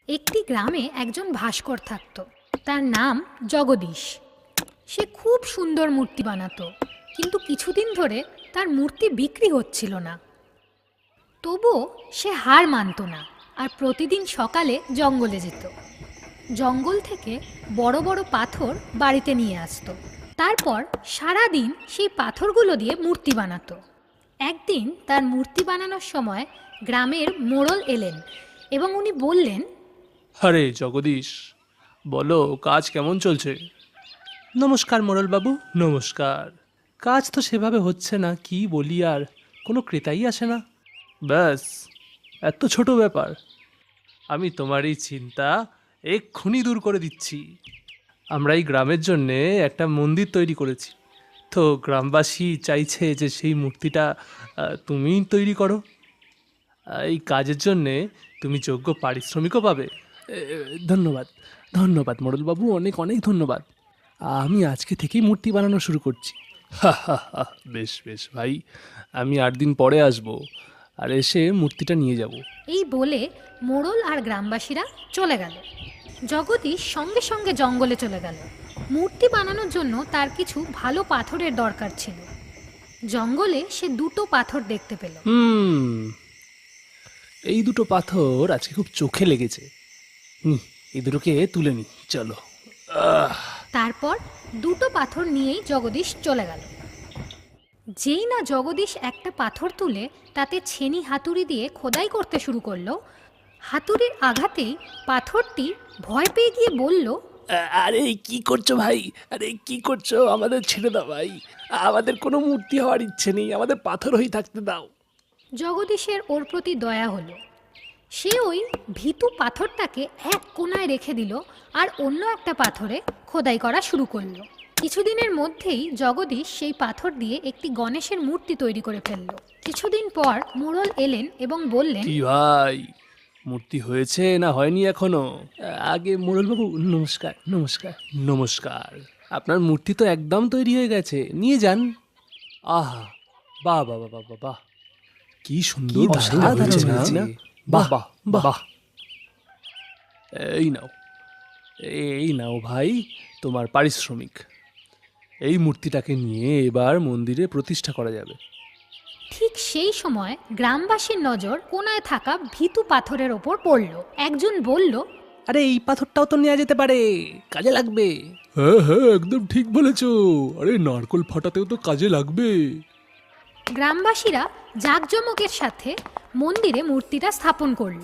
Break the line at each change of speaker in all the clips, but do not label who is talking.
একটি গ্রামে একজন ভাস্কর থাকত। তার নাম জগদীশ। সে খুব সুন্দর মূর্তি বানাতো, কিন্তু কিছুদিন ধরে তার মূর্তি বিক্রি হচ্ছিল না। তবুও সে হার মানত না আর প্রতিদিন সকালে জঙ্গলে যেত। জঙ্গল থেকে বড় বড় পাথর বাড়িতে নিয়ে আসতো। তারপর সারা দিন সেই পাথরগুলো দিয়ে মূর্তি বানাতো। একদিন তার মূর্তি বানানোর সময় গ্রামের মোড়ল এলেন এবং উনি বললেন,
আরে জগদীশ, বলো কাজ কেমন চলছে? নমস্কার মোড়লবাবু, নমস্কার। কাজ তো সেভাবে হচ্ছে না, কি বলি আর, কোনো ক্রেতাই আসে না। ব্যাস, এত ছোট ব্যাপার? আমি তোমার এই চিন্তা এক্ষুনি দূর করে দিচ্ছি। আমরা এই গ্রামের জন্যে একটা মন্দির তৈরি করেছি, তো গ্রামবাসী চাইছে যে সেই মূর্তিটা তুমিই তৈরি করো। এই কাজের জন্যে তুমি যোগ্য পারিশ্রমিকও পাবে। ধন্যবাদ, ধন্যবাদ মোড়লবাবু, অনেক অনেক ধন্যবাদ। আমি আজকে থেকেই মূর্তি বানানো শুরু করছি। বেশ বেশ ভাই, আমি 8 দিন পরে আসব আর এসে মূর্তিটা নিয়ে যাব।
এই বলে মোড়ল আর গ্রামবাসীরা চলে গেল। জগদীশ সঙ্গে সঙ্গে জঙ্গলে চলে গেল। মূর্তি বানানোর জন্য তার কিছু ভালো পাথরের দরকার ছিল। জঙ্গলে সে দুটো পাথর দেখতে পেল।
এই দুটো পাথর আজকে খুব চোখে লেগেছে। এই দুটোকে তুলে নি, চলো।
তারপর দুটো পাথর নিয়েই জগদীশ চলে গেল। যেই না জগদীশ একটা পাথর তুলে তাতে ছেনি হাতুড়ি দিয়ে খোদাই করতে শুরু করলো, হাতুড়ির আঘাতেই পাথরটি ভয় পেয়ে গিয়ে বলল,
আরে কি করছো ভাই? আরে কি করছো? আমাদের ছেড়ে দাও ভাই, আমাদের কোনো মূর্তি হওয়ার ইচ্ছে নেই, আমাদের পাথর হয়ে থাকতে দাও।
জগদীশের ওর প্রতি দয়া হলো। সে ওই ভীতু পাথরটাকে এক কোণায় রেখে দিল আর অন্য একটা পাথরে খোদাই করা শুরু করলো। কিছুদিনের মধ্যেই জগদীশ সেই পাথর দিয়ে একটি গণেশের মূর্তি তৈরি করে ফেলল। কিছুদিন পর মোড়ল এলেন এবং বললেন,
কি ভাই, মূর্তি হয়েছে না হয়নি এখনো? আগে মোড়লবাবু, নমস্কার নমস্কার নমস্কার। আপনার মূর্তি তো একদম তৈরি হয়ে গেছে, নিয়ে যান। আহা, বাহ বাহ বাহ বাহ বাহ, কি সুন্দর, অসাধারণ হয়েছে না? বাহ বাহ বাহ। এই নাও, এই নাও ভাই তোমার পারিশ্রমিক। এই মূর্তিটাকে নিয়ে এবার মন্দিরে প্রতিষ্ঠা করা যাবে।
ঠিক সেই সময় গ্রামবাসীর নজর কোণায় থাকা ভীতু পাথরের ওপর পড়ল। একজন বলল,
আরে এই পাথরটাও তো নেওয়া যেতে পারে, কাজে লাগবে। হ্যাঁ হ্যাঁ, একদম ঠিক বলেছো। আরে নারকল ফাটাতেও তো কাজে লাগবে।
গ্রামবাসীরা জাঁকজমকের সাথে মন্দিরে মূর্তিটা স্থাপন করল।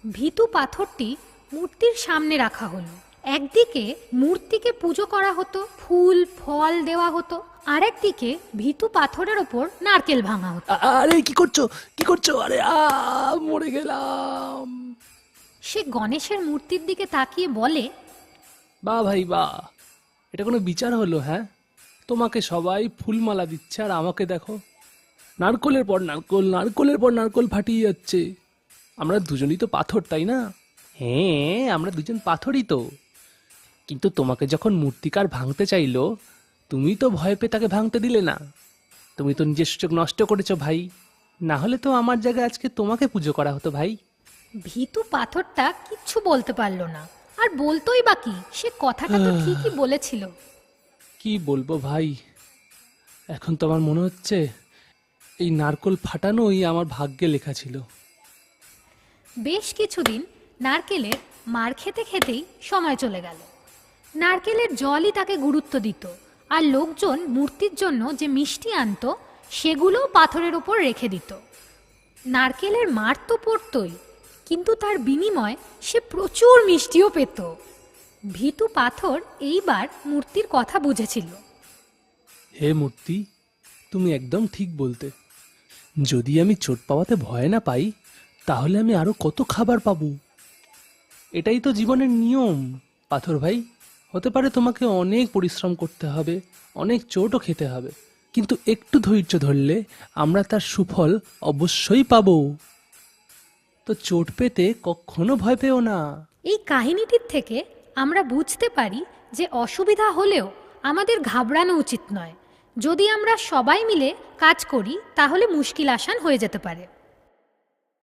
ভীতু পাথরটি মূর্তির সামনে রাখা হলো। একদিকে মূর্তিকে পুজো করা হতো, ফুল ফল দেওয়া হতো, আরেকদিকে ভীতু পাথরের ওপর নারকেল ভাঙা হতো।
আরে কি করছো, কি করছো? আরে মরে গেলাম।
সে গণেশের মূর্তির দিকে তাকিয়ে বলে,
বাহ ভাই বাহ, এটা কোনো বিচার হলো? হ্যাঁ, তোমাকে সবাই ফুলমালা দিচ্ছে আর আমাকে দেখো, নারকলের পর নারকল, নারকলের পর নারকল ফাটিয়ে যাচ্ছে। আমরা দুজনই তো পাথর, তাই না? হ্যাঁ, আমরা দুজন পাথরই তো। কিন্তু তোমাকে যখন মূর্তিকার ভাঙতে চাইলো, তুমি তো ভয় পেয়ে তাকে ভাঙতে দিলে না। তুমি তো নিজের সুযোগ নষ্ট করেছো ভাই, না হলে তো আমার জায়গায় আজকে তোমাকে পুজো করা হতো ভাই।
ভীতু পাথরটা কিচ্ছু বলতে পারল না, আর বলতোই বা কি, সে কথাটা তো ঠিকই বলেছিল।
কি বলবো ভাই, এখন তো আমার মনে হচ্ছে এই নারকল ফাটানোই আমার ভাগ্যে লেখা ছিল।
বেশ কিছুদিন নারকেলের মার খেতে খেতেই সময় চলে গেল। নারকেলের জলই তাকে গুরুত্ব দিত, আর লোকজন মূর্তির জন্য যে মিষ্টি আনতো সেগুলো পাথরের ওপর রেখে দিত। নারকেলের মার তো পড়তই, কিন্তু তার বিনিময়ে সে প্রচুর মিষ্টিও পেত। ভীতু পাথর এইবার মূর্তির কথা বুঝেছিল।
হে মূর্তি, তুমি একদম ঠিক বলতে। যদি আমি চোট পাওয়াতে ভয় না পাই, তাহলে আমি আরো কত খাবার পাবো। এটাই তো জীবনের নিয়ম পাথর ভাই। হতে পারে তোমাকে অনেক পরিশ্রম করতে হবে, অনেক চোটও খেতে হবে, কিন্তু একটু ধৈর্য ধরলে আমরা তার সুফল অবশ্যই পাবো। তো চোট পেতে কখনো ভয় পেও না।
এই কাহিনীটির থেকে আমরা বুঝতে পারি যে অসুবিধা হলেও আমাদের ঘাবড়ানো উচিত নয়। যদি আমরা সবাই মিলে কাজ করি তাহলে মুশকিল আসান হয়ে যেতে পারে।